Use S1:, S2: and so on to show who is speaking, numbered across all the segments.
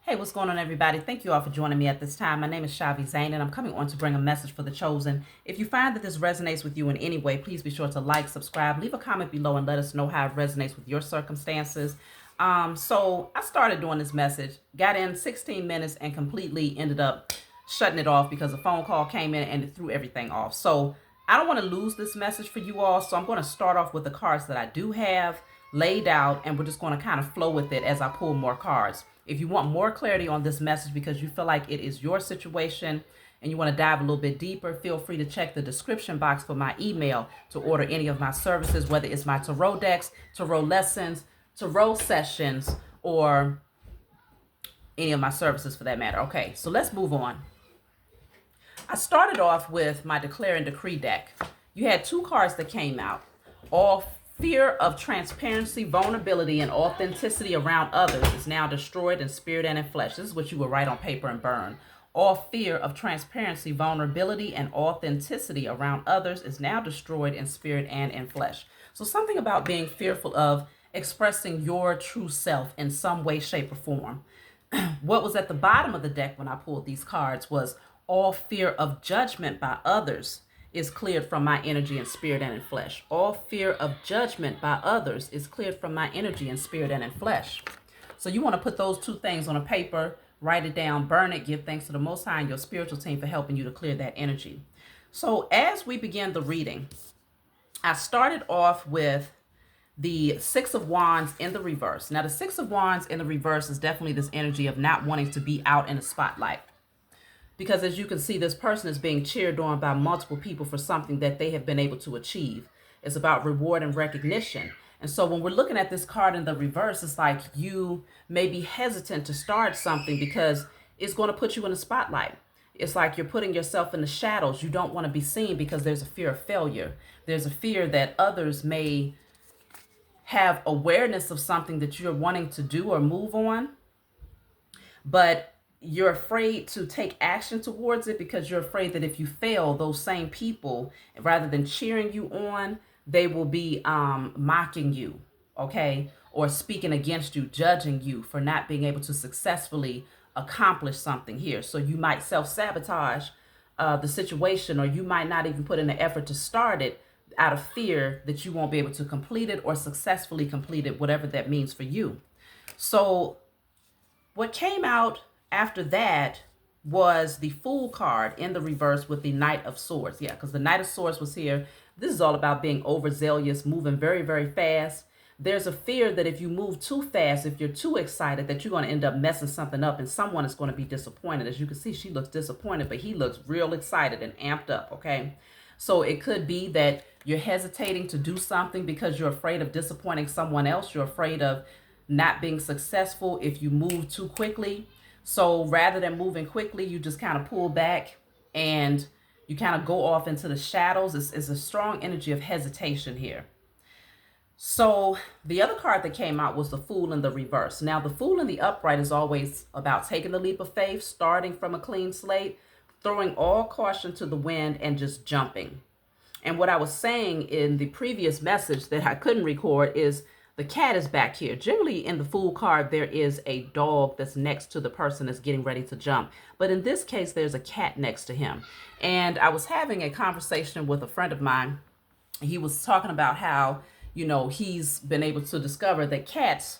S1: Hey, what's going on, everybody? Thank you all for joining me at this time. My name is Shavi Zane, and I'm coming on to bring a message for the chosen. If you find that this resonates with you in any way, please be sure to like, subscribe, leave a comment below, and let us know how it resonates with your circumstances. So I started doing this message, got in 16 minutes, and completely ended up shutting it off because a phone call came in and it threw everything off. So I don't want to lose this message for you all, so I'm going to start off with the cards that I do have laid out, and we're just going to kind of flow with it as I pull more cards. If you want more clarity on this message because you feel like it is your situation and you want to dive a little bit deeper, feel free to check the description box for my email to order any of my services, whether it's my tarot decks, tarot lessons, tarot sessions, or any of my services for that matter. Okay, so let's move on. I started off with my Declare and Decree deck. You had two cards that came out. All fear of transparency, vulnerability, and authenticity around others is now destroyed in spirit and in flesh. This is what you would write on paper and burn. All fear of transparency, vulnerability, and authenticity around others is now destroyed in spirit and in flesh. So something about being fearful of expressing your true self in some way, shape, or form. What was at the bottom of the deck when I pulled these cards was all fear of judgment by others is cleared from my energy and spirit and in flesh. All fear of judgment by others is cleared from my energy and spirit and in flesh. So you want to put those two things on a paper, write it down, burn it, give thanks to the Most High and your spiritual team for helping you to clear that energy. So as we begin the reading, I started off with the Six of Wands in the reverse. Now, the Six of Wands in the reverse is definitely this energy of not wanting to be out in the spotlight. Because as you can see, this person is being cheered on by multiple people for something that they have been able to achieve. It's about reward and recognition. And so when we're looking at this card in the reverse, it's like you may be hesitant to start something because it's going to put you in the spotlight. It's like you're putting yourself in the shadows. You don't want to be seen because there's a fear of failure. There's a fear that others may have awareness of something that you're wanting to do or move on, but you're afraid to take action towards it because you're afraid that if you fail, those same people, rather than cheering you on, they will be mocking you, okay, or speaking against you, judging you for not being able to successfully accomplish something here. So you might self-sabotage the situation, or you might not even put in the effort to start it out of fear that you won't be able to complete it or successfully complete it, whatever that means for you. So what came out after that was the Fool card in the reverse with the Knight of Swords. Yeah, because the Knight of Swords was here. This is all about being overzealous, moving very, very fast. There's a fear that if you move too fast, if you're too excited, that you're going to end up messing something up and someone is going to be disappointed. As you can see, she looks disappointed, but he looks real excited and amped up, okay? So it could be that you're hesitating to do something because you're afraid of disappointing someone else. You're afraid of not being successful if you move too quickly. So rather than moving quickly, you just kind of pull back and you kind of go off into the shadows. It's a strong energy of hesitation here. So the other card that came out was the Fool in the reverse. Now, the Fool in the upright is always about taking the leap of faith, starting from a clean slate, throwing all caution to the wind, and just jumping. And what I was saying in the previous message that I couldn't record is the cat is back here. Generally, in the Fool card, there is a dog that's next to the person that's getting ready to jump. But in this case, there's a cat next to him. And I was having a conversation with a friend of mine. He was talking about how, you know, he's been able to discover that cats,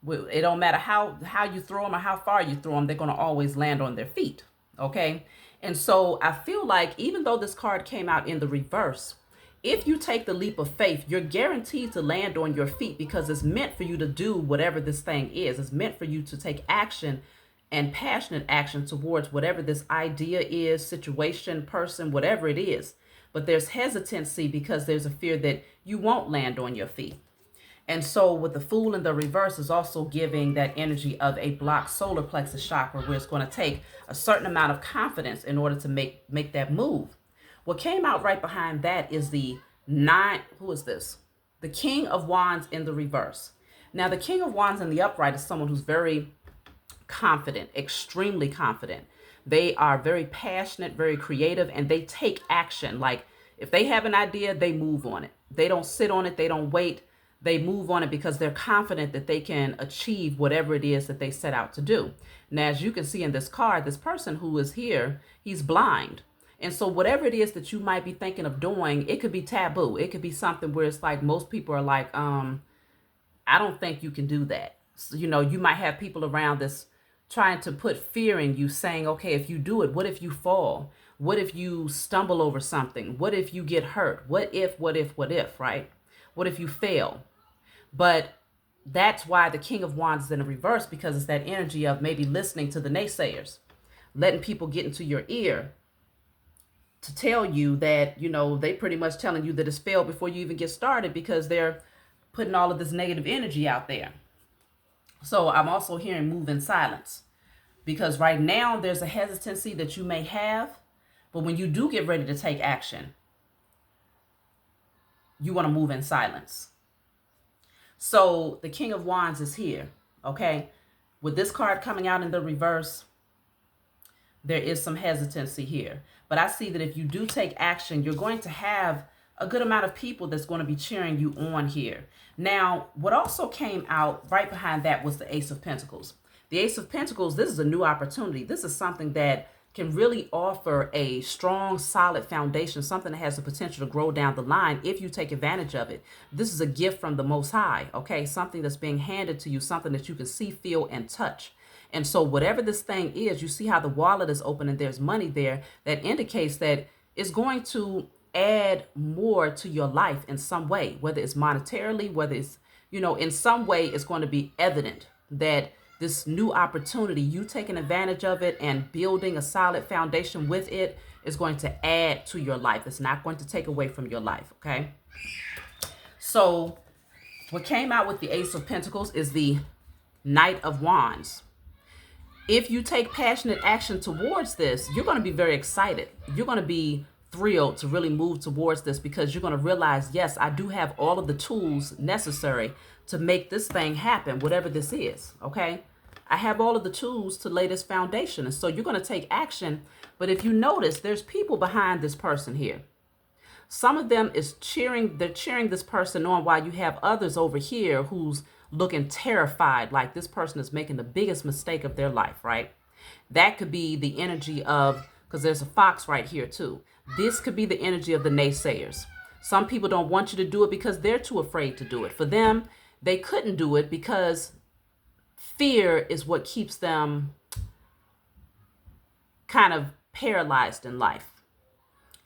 S1: it don't matter how you throw them or how far you throw them, they're going to always land on their feet. Okay. And so I feel like even though this card came out in the reverse, if you take the leap of faith, you're guaranteed to land on your feet because it's meant for you to do whatever this thing is. It's meant for you to take action and passionate action towards whatever this idea is, situation, person, whatever it is. But there's hesitancy because there's a fear that you won't land on your feet. And so with the Fool in the reverse is also giving that energy of a blocked solar plexus chakra where it's going to take a certain amount of confidence in order to make that move. What came out right behind that is the who is this? The King of Wands in the reverse. Now, the King of Wands in the upright is someone who's very confident, extremely confident. They are very passionate, very creative, and they take action. Like if they have an idea, they move on it. They don't sit on it. They don't wait. They move on it because they're confident that they can achieve whatever it is that they set out to do. Now, as you can see in this card, this person who is here, he's blind. And so whatever it is that you might be thinking of doing, it could be taboo. It could be something where it's like most people are like, I don't think you can do that. So, you know, you might have people around this trying to put fear in you, saying, okay, if you do it, what if you fall? What if you stumble over something? What if you get hurt? What if, right? What if you fail? But that's why the King of Wands is in the reverse, because it's that energy of maybe listening to the naysayers, letting people get into your ear to tell you that, you know, they pretty much telling you that it's failed before you even get started, because they're putting all of this negative energy out there. So I'm also hearing move in silence, because right now there's a hesitancy that you may have, but when you do get ready to take action, you want to move in silence. So the King of Wands is here, okay? With this card coming out in the reverse, there is some hesitancy here. But I see that if you do take action, you're going to have a good amount of people that's going to be cheering you on here. Now, what also came out right behind that was the Ace of Pentacles. The Ace of Pentacles, this is a new opportunity. This is something that can really offer a strong, solid foundation, something that has the potential to grow down the line if you take advantage of it. This is a gift from the Most High, okay? Something that's being handed to you, something that you can see, feel, and touch. And so whatever this thing is, you see how the wallet is open and there's money there. That indicates that it's going to add more to your life in some way, whether it's monetarily, whether it's, you know, in some way it's going to be evident that this new opportunity, you taking advantage of it and building a solid foundation with it, is going to add to your life. It's not going to take away from your life, okay? So what came out with the Ace of Pentacles is the Knight of Wands. If you take passionate action towards this, you're going to be very excited. You're going to be thrilled to really move towards this, because you're going to realize, yes, I do have all of the tools necessary to make this thing happen, whatever this is, okay? I have all of the tools to lay this foundation. And so you're going to take action. But if you notice, there's people behind this person here. Some of them is cheering. They're cheering this person on, while you have others over here who's looking terrified, like this person is making the biggest mistake of their life, right? That could be the energy of, because there's a fox right here too. This could be the energy of the naysayers. Some people don't want you to do it because they're too afraid to do it. For them, they couldn't do it because fear is what keeps them kind of paralyzed in life.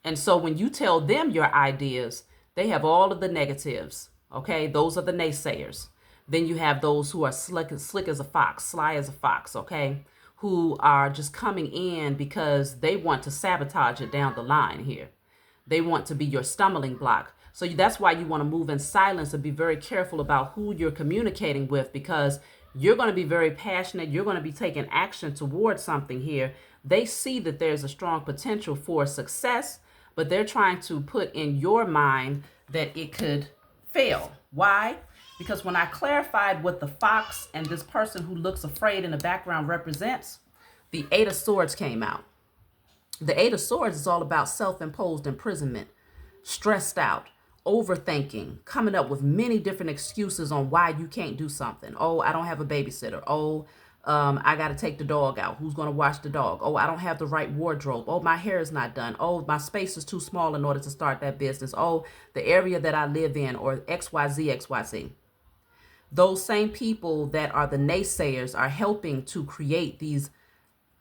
S1: And so when you tell them your ideas, they have all of the negatives, okay? Those are the naysayers. Then you have those who are slick as a fox, sly as a fox, okay? Who are just coming in because they want to sabotage it down the line here. They want to be your stumbling block. So that's why you want to move in silence and be very careful about who you're communicating with, because you're going to be very passionate. You're going to be taking action towards something here. They see that there's a strong potential for success, but they're trying to put in your mind that it could fail. Why? Because when I clarified what the fox and this person who looks afraid in the background represents, the Eight of Swords came out. The Eight of Swords is all about self-imposed imprisonment, stressed out, overthinking, coming up with many different excuses on why you can't do something. Oh, I don't have a babysitter. Oh, I got to take the dog out. Who's going to watch the dog? Oh, I don't have the right wardrobe. Oh, my hair is not done. Oh, my space is too small in order to start that business. Oh, the area that I live in, or XYZ. Those same people that are the naysayers are helping to create these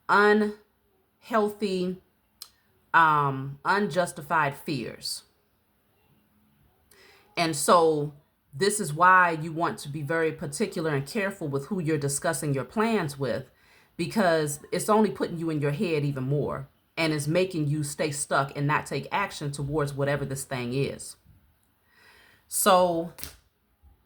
S1: unhealthy, unjustified fears. And so this is why you want to be very particular and careful with who you're discussing your plans with, because it's only putting you in your head even more, and it's making you stay stuck and not take action towards whatever this thing is. So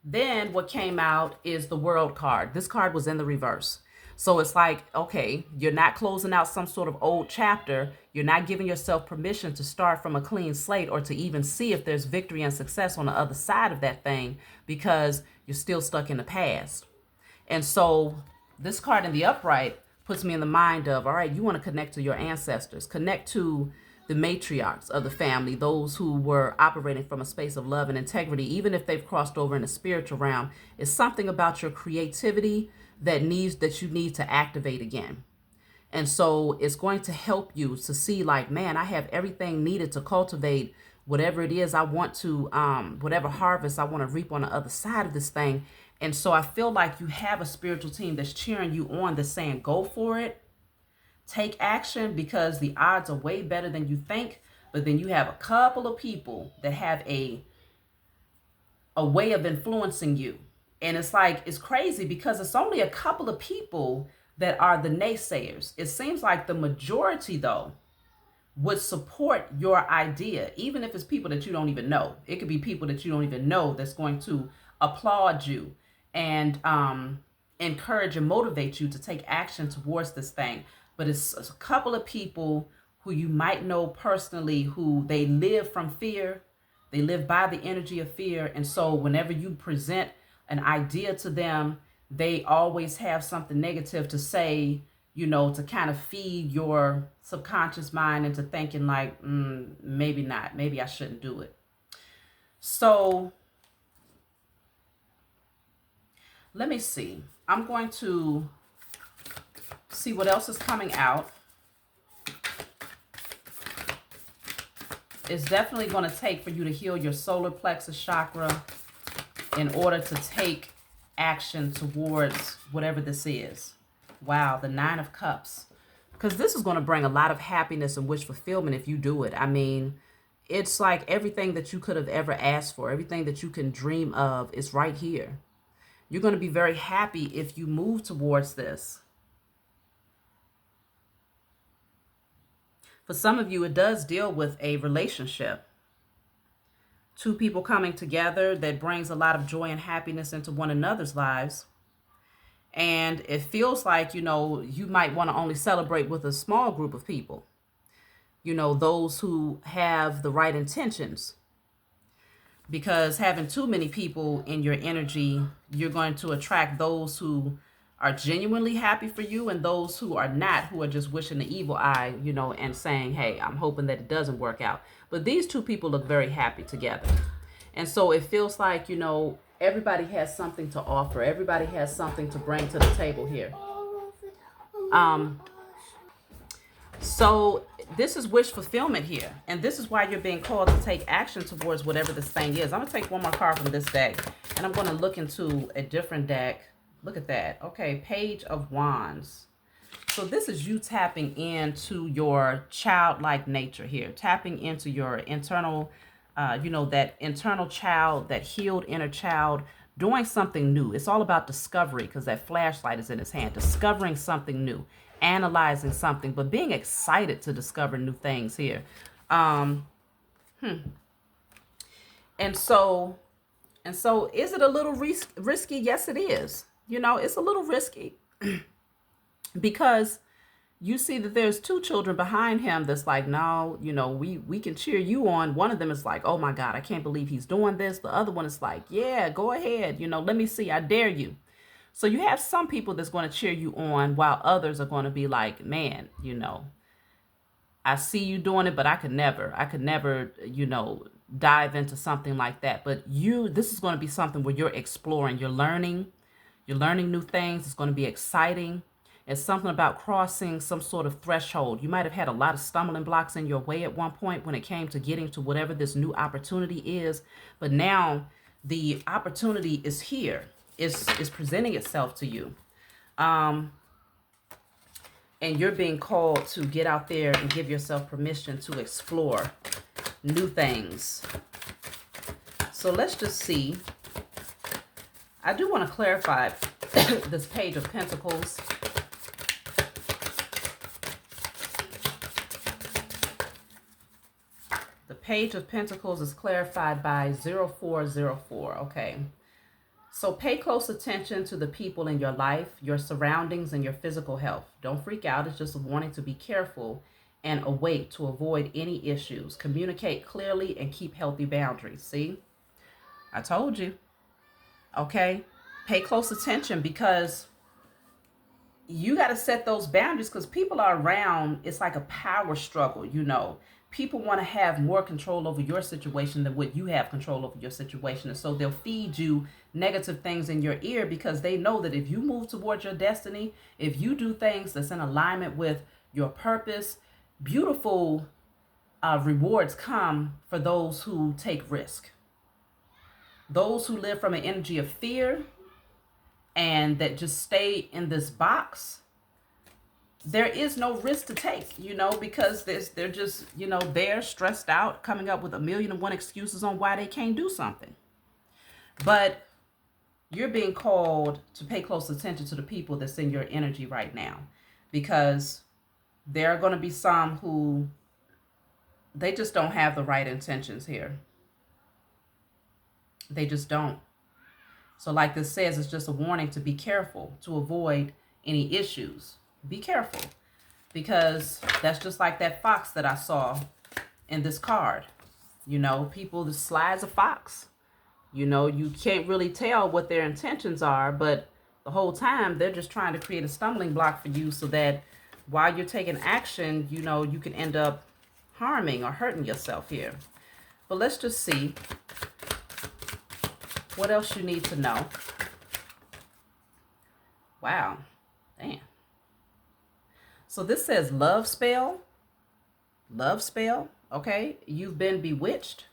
S1: then what came out is the World card. This card was in the reverse. So it's like, okay, you're not closing out some sort of old chapter. You're not giving yourself permission to start from a clean slate, or to even see if there's victory and success on the other side of that thing, because you're still stuck in the past. And so this card in the upright puts me in the mind of, all right, you want to connect to your ancestors, connect to the matriarchs of the family, those who were operating from a space of love and integrity, even if they've crossed over in the spiritual realm, is something about your creativity that you need to activate again. And so it's going to help you to see like, man, I have everything needed to cultivate whatever it is I want to, whatever harvest I want to reap on the other side of this thing. And so I feel like you have a spiritual team that's cheering you on, that's saying, go for it, take action, because the odds are way better than you think. But then you have a couple of people that have a way of influencing you. And it's like, it's crazy because it's only a couple of people that are the naysayers. It seems like the majority, though, would support your idea, even if it's people that you don't even know. It could be people that you don't even know that's going to applaud you and encourage and motivate you to take action towards this thing. But it's a couple of people who you might know personally, who they live from fear. They live by the energy of fear. And so whenever you present an idea to them, they always have something negative to say, you know, to kind of feed your subconscious mind into thinking like, maybe not, maybe I shouldn't do it. So let me see. I'm going to see what else is coming out. It's definitely going to take for you to heal your solar plexus chakra in order to take action towards whatever this is. Wow, the 9 of Cups. Because this is going to bring a lot of happiness and wish fulfillment if you do it. I mean, it's like everything that you could have ever asked for, everything that you can dream of is right here. You're going to be very happy if you move towards this. For some of you, it does deal with a relationship. Two people coming together that brings a lot of joy and happiness into one another's lives. And it feels like, you know, you might want to only celebrate with a small group of people. You know, those who have the right intentions. Because having too many people in your energy, you're going to attract those who are genuinely happy for you and those who are not, who are just wishing the evil eye, you know, and saying, hey, I'm hoping that it doesn't work out. But these two people look very happy together. And so it feels like, you know, everybody has something to offer. Everybody has something to bring to the table here. So this is wish fulfillment here. And this is why you're being called to take action towards whatever this thing is. I'm going to take one more card from this deck. And I'm going to look into a different deck. Look at that. Okay, Page of Wands. So this is you tapping into your childlike nature here. Tapping into your internal, you know, that internal child, that healed inner child, doing something new. It's all about discovery because that flashlight is in his hand. Discovering something new. Analyzing something, but being excited to discover new things here. And so is it a little risky? Yes, it is. You know, it's a little risky because you see that there's two children behind him that's like, no, you know, we can cheer you on. One of them is like, oh my God, I can't believe he's doing this. The other one is like, yeah, go ahead. You know, let me see. I dare you. So you have some people that's going to cheer you on while others are going to be like, man, you know, I see you doing it, but I could never, you know, dive into something like that. But this is going to be something where you're exploring, you're learning new things. It's going to be exciting. It's something about crossing some sort of threshold. You might have had a lot of stumbling blocks in your way at one point when it came to getting to whatever this new opportunity is. But now the opportunity is here. Is presenting itself to you. And you're being called to get out there and give yourself permission to explore new things. So let's just see. I do want to clarify this Page of Pentacles. The Page of Pentacles is clarified by 0404. Okay. So pay close attention to the people in your life, your surroundings, and your physical health. Don't freak out. It's just a warning to be careful and awake to avoid any issues. Communicate clearly and keep healthy boundaries. See? I told you. Okay? Pay close attention because you got to set those boundaries because people are around. It's like a power struggle, you know. people want to have more control over your situation than what you have control over your situation. And so they'll feed you negative things in your ear because they know that if you move towards your destiny, if you do things that's in alignment with your purpose, beautiful rewards come for those who take risk. Those who live from an energy of fear and that just stay in this box, there is no risk to take, because they're just, they're stressed out, coming up with 1,000,001 excuses on why they can't do something. But you're being called to pay close attention to the people that's in your energy right now, because there are going to be some who they just don't have the right intentions here. They just don't. So like this says, it's just a warning to be careful, to avoid any issues. Be careful, because that's just like that fox that I saw in this card. People, the sly's a fox. You can't really tell what their intentions are, but the whole time they're just trying to create a stumbling block for you so that while you're taking action, you can end up harming or hurting yourself here. But let's just see what else you need to know. Wow. Damn. So this says love spell. Love spell. Okay. You've been bewitched.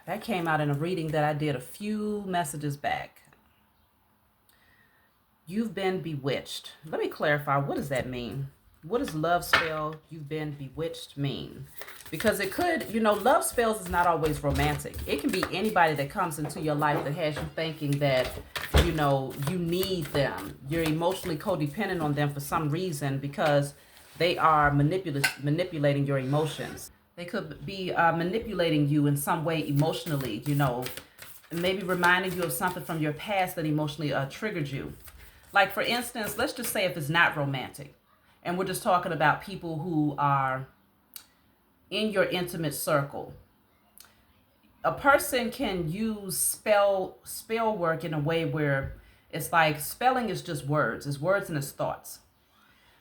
S1: That came out in a reading that I did a few messages back. You've been bewitched. Let me clarify. What does that mean? What does love spell, you've been bewitched, mean? Because it could, love spells is not always romantic. It can be anybody that comes into your life that has you thinking that, you need them. You're emotionally codependent on them for some reason because they are manipulating your emotions. They could be manipulating you in some way emotionally, maybe reminding you of something from your past that emotionally triggered you. Like, for instance, let's just say if it's not romantic, and we're just talking about people who are in your intimate circle. A person can use spell work in a way where it's like spelling is just words. It's words and it's thoughts.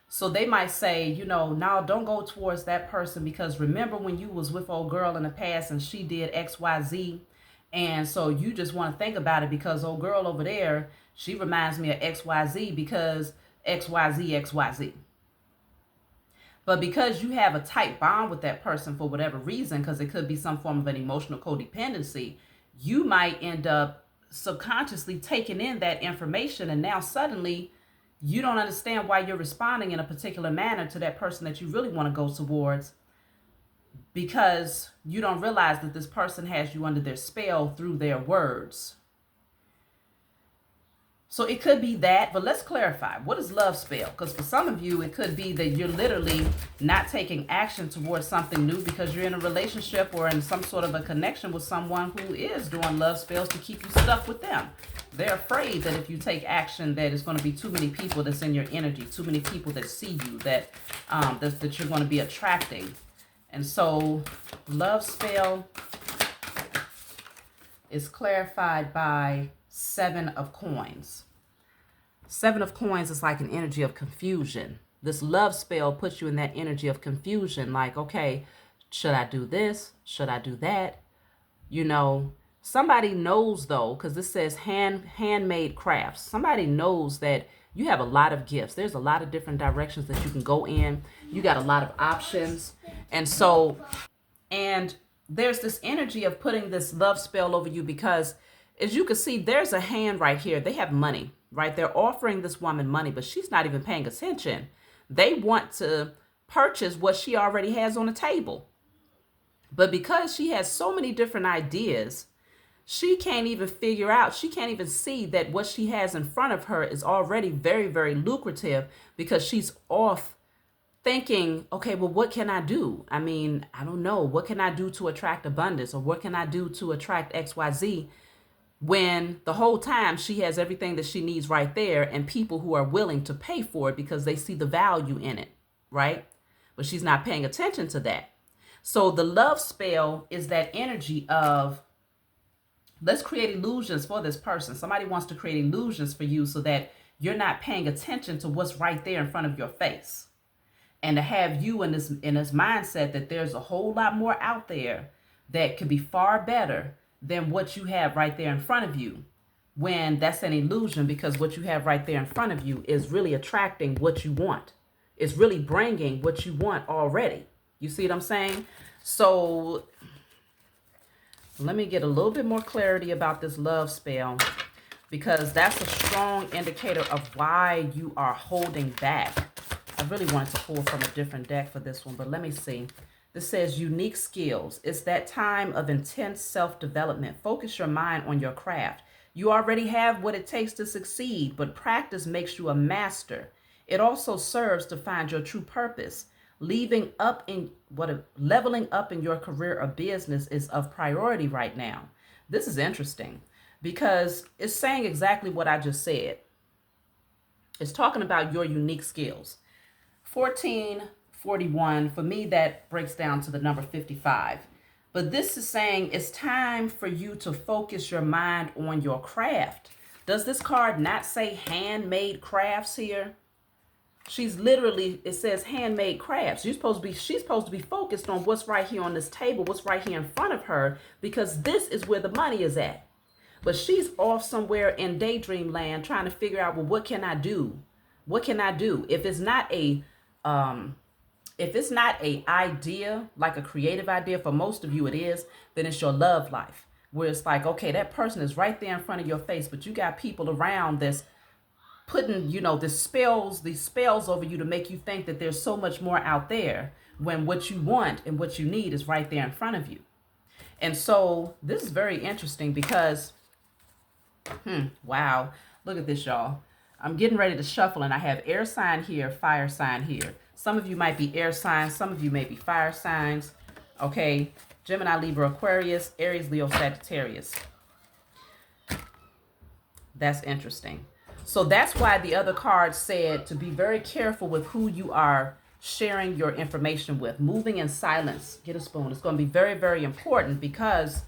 S1: So they might say, now don't go towards that person because remember when you was with old girl in the past and she did X, Y, Z. And so you just want to think about it because old girl over there, she reminds me of X, Y, Z because X, Y, Z, X, Y, Z. But because you have a tight bond with that person for whatever reason, because it could be some form of an emotional codependency, you might end up subconsciously taking in that information. And now suddenly you don't understand why you're responding in a particular manner to that person that you really want to go towards, because you don't realize that this person has you under their spell through their words. So it could be that, but let's clarify. What is love spell? Because for some of you, it could be that you're literally not taking action towards something new because you're in a relationship or in some sort of a connection with someone who is doing love spells to keep you stuck with them. They're afraid that if you take action, that it's going to be too many people that's in your energy, too many people that see you, that you're going to be attracting. And so love spell is clarified by 7 of coins. 7 of coins is like an energy of confusion. This love spell puts you in that energy of confusion. Like, okay, should I do this? Should I do that? Somebody knows though, because this says handmade crafts. Somebody knows that you have a lot of gifts. There's a lot of different directions that you can go in. You got a lot of options. And there's this energy of putting this love spell over you because as you can see, there's a hand right here. They have money, right? They're offering this woman money, but she's not even paying attention. They want to purchase what she already has on the table. But because she has so many different ideas, she can't even figure out, she can't even see that what she has in front of her is already very, very lucrative because she's off thinking, okay, well, what can I do? I mean, I don't know. What can I do to attract abundance? Or what can I do to attract XYZ? When the whole time she has everything that she needs right there and people who are willing to pay for it because they see the value in it, right? But she's not paying attention to that. So the love spell is that energy of, let's create illusions for this person. Somebody wants to create illusions for you so that you're not paying attention to what's right there in front of your face. and to have you in this mindset that there's a whole lot more out there that could be far better than what you have right there in front of you, when that's an illusion, because what you have right there in front of you is really attracting what you want. It's really bringing what you want already. You see what I'm saying? So let me get a little bit more clarity about this love spell, because that's a strong indicator of why you are holding back. I really wanted to pull from a different deck for this one, but let me see. This says unique skills. It's that time of intense self-development. Focus your mind on your craft. You already have what it takes to succeed, but practice makes you a master. It also serves to find your true purpose. Leveling up in your career or business is of priority right now. This is interesting because it's saying exactly what I just said. It's talking about your unique skills. 1441, for me, that breaks down to the number 55. But this is saying it's time for you to focus your mind on your craft. Does this card not say handmade crafts here? She's literally, it says handmade crafts. She's supposed to be focused on what's right here on this table, what's right here in front of her, because this is where the money is at. But she's off somewhere in daydream land trying to figure out, well, what can I do? What can I do? If it's not a idea, like a creative idea, for most of you it is, then it's your love life, where it's like, okay, that person is right there in front of your face, but you got people around that's putting, these spells over you to make you think that there's so much more out there, when what you want and what you need is right there in front of you. And so this is very interesting because, wow, look at this, y'all. I'm getting ready to shuffle, and I have air sign here, fire sign here. Some of you might be air signs, some of you may be fire signs. Okay, Gemini, Libra, Aquarius, Aries, Leo, Sagittarius. That's interesting. So that's why the other card said to be very careful with who you are sharing your information with. Moving in silence. Get a spoon. It's going to be very, very important, because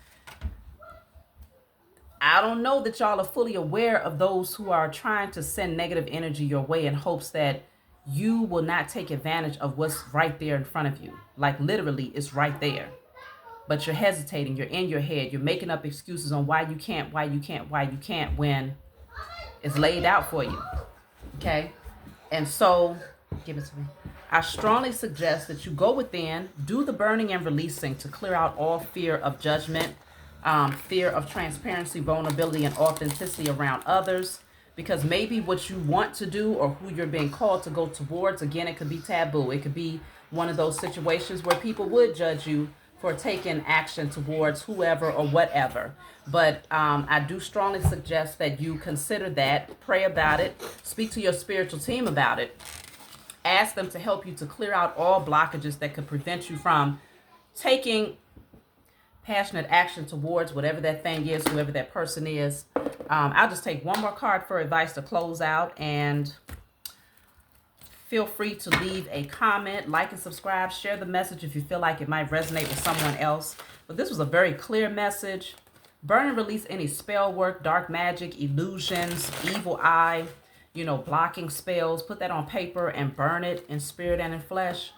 S1: I don't know that y'all are fully aware of those who are trying to send negative energy your way in hopes that you will not take advantage of what's right there in front of you. Like literally, it's right there. But you're hesitating. You're in your head. You're making up excuses on why you can't, when it's laid out for you. Okay? And so, give it to me. I strongly suggest that you go within, do the burning and releasing to clear out all fear of judgment, fear of transparency, vulnerability, and authenticity around others. Because maybe what you want to do or who you're being called to go towards, again, it could be taboo. It could be one of those situations where people would judge you for taking action towards whoever or whatever. But I do strongly suggest that you consider that, pray about it, speak to your spiritual team about it, ask them to help you to clear out all blockages that could prevent you from taking passionate action towards whatever that thing is, whoever that person is. I'll just take one more card for advice to close out, and feel free to leave a comment, like and subscribe, share the message if you feel like it might resonate with someone else. But this was a very clear message. Burn and release any spell work, dark magic, illusions, evil eye, blocking spells. Put that on paper and burn it in spirit and in flesh.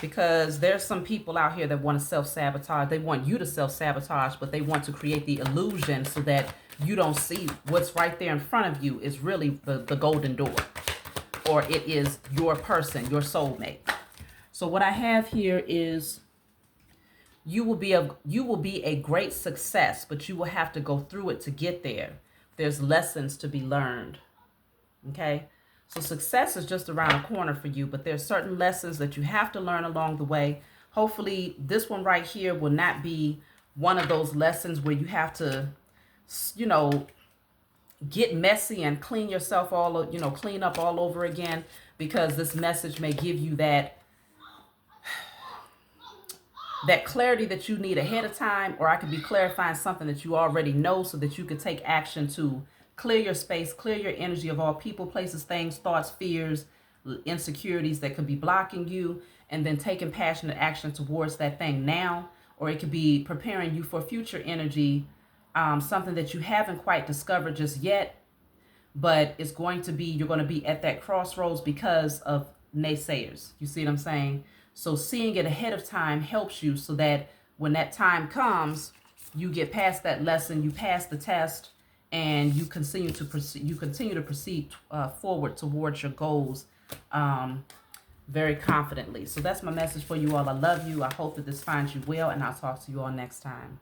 S1: Because there's some people out here that want to self-sabotage. They want you to self-sabotage, but they want to create the illusion so that you don't see what's right there in front of you is really the golden door. Or it is your person, your soulmate. So what I have here is you will be a great success, but you will have to go through it to get there. There's lessons to be learned. Okay? So success is just around the corner for you, but there's certain lessons that you have to learn along the way. Hopefully this one right here will not be one of those lessons where you have to, get messy and clean yourself clean up all over again, because this message may give you that clarity that you need ahead of time, or I could be clarifying something that you already know so that you can take action to clear your space, clear your energy of all people, places, things, thoughts, fears, insecurities that could be blocking you, and then taking passionate action towards that thing now. Or it could be preparing you for future energy, something that you haven't quite discovered just yet, but you're going to be at that crossroads because of naysayers. You see what I'm saying? So seeing it ahead of time helps you so that when that time comes, you get past that lesson, you pass the test, and you continue to proceed. You continue to proceed forward towards your goals very confidently. So that's my message for you all. I love you. I hope that this finds you well, and I'll talk to you all next time.